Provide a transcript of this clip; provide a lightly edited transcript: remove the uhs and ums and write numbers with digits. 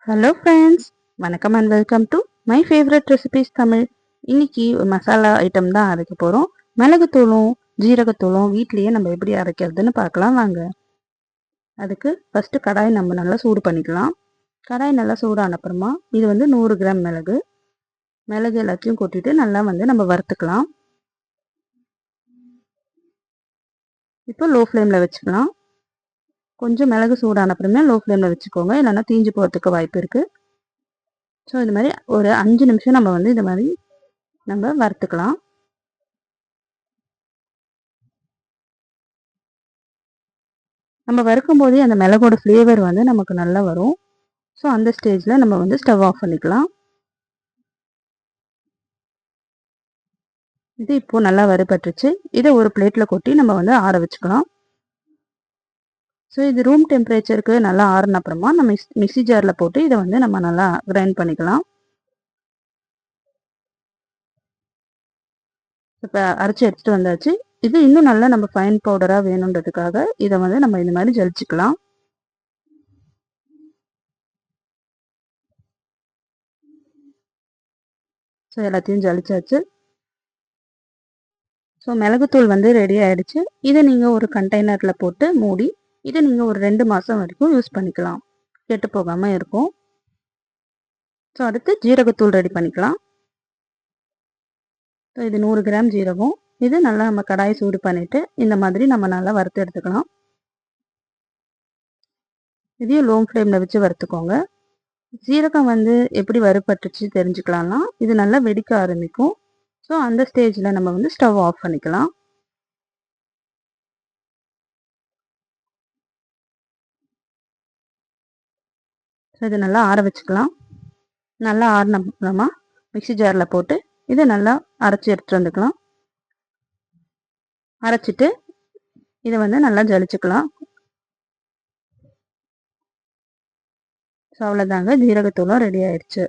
Hello friends, வணக்கம் and welcome to my favourite recipes Tamil. இன்னைக்கு ஒரு மசாலா ஐட்டம் தான் அரைக்க போகிறோம். மிளகுத்தூளும் ஜீரகத்தூளும் வீட்லேயே நம்ம எப்படி அரைக்கிறதுன்னு பார்க்கலாம் வாங்க. அதுக்கு ஃபஸ்ட்டு கடாய் நம்ம நல்லா சூடு பண்ணிக்கலாம். கடாய் நல்லா சூடான அப்புறமா இது 100 கிராம் மிளகு எல்லாத்தையும் கொட்டிட்டு நல்லா நம்ம வறுத்துக்கலாம். இப்போ லோ ஃப்ளேமில் வச்சுக்கலாம். கொஞ்சம் மிளகு சூடான அப்புறமே லோ ஃப்ளேமில் வச்சுக்கோங்க, இல்லைன்னா தீஞ்சு போகிறதுக்கு வாய்ப்பு இருக்குது. ஸோ இது மாதிரி ஒரு 5 நிமிஷம் நம்ம இது மாதிரி நம்ம வறுத்துக்கலாம். நம்ம வறுக்கும் போதே அந்த மிளகோட ஃப்ளேவர் நமக்கு நல்லா வரும். ஸோ அந்த ஸ்டேஜில் நம்ம ஸ்டவ் ஆஃப் பண்ணிக்கலாம். இது இப்போது நல்லா வறுபட்டுருச்சு. இதை ஒரு பிளேட்டில் கொட்டி நம்ம ஆற வச்சுக்கலாம். ஸோ இது ரூம் டெம்பரேச்சருக்கு நல்லா ஆறின அப்புறமா நம்ம மிக்ஸி ஜாரில் போட்டு இதை நம்ம நல்லா கிரைண்ட் பண்ணிக்கலாம். இப்போ அரைச்சி எடுத்துகிட்டு வந்தாச்சு. இது இன்னும் நல்லா நம்ம ஃபைன் பவுடராக வேணுன்றதுக்காக இதை நம்ம இந்த மாதிரி ஜலிச்சுக்கலாம். ஸோ எல்லாத்தையும் ஜலிச்சாச்சு. ஸோ மிளகுத்தூள் ரெடி ஆகிடுச்சு. இதை நீங்கள் ஒரு கண்டெய்னரில் போட்டு மூடி இதை நீங்கள் ஒரு 2 மாதம் வரைக்கும் யூஸ் பண்ணிக்கலாம். கெட்டு போகாமல் இருக்கும். ஸோ அடுத்து ஜீரகத்தூள் ரெடி பண்ணிக்கலாம். ஸோ இது 100 கிராம் ஜீரகம். இது நல்லா நம்ம கடாயை சூடு பண்ணிவிட்டு இந்த மாதிரி நம்ம நல்லா வறுத்து எடுத்துக்கலாம். இதையும் லோ ஃப்ளேமில் வச்சு வறுத்துக்கோங்க. ஜீரகம் எப்படி வறுபட்டுச்சு தெரிஞ்சுக்கலாம்னா இது நல்லா வெடிக்க ஆரம்பிக்கும். ஸோ அந்த ஸ்டேஜில் நம்ம ஸ்டவ் ஆஃப் பண்ணிக்கலாம். ஸோ இதை நல்லா ஆற வச்சுக்கலாம். நல்லா ஆறின அப்புறமா மிக்ஸி ஜாரில் போட்டு இதை நல்லா அரைச்சி எடுத்துகிட்டு வந்துக்கலாம். அரைச்சிட்டு இதை நல்லா ஜலிச்சுக்கலாம். ஸோ அவ்வளோதாங்க, ஜீரகத்தூளும் ரெடி ஆயிடுச்சு.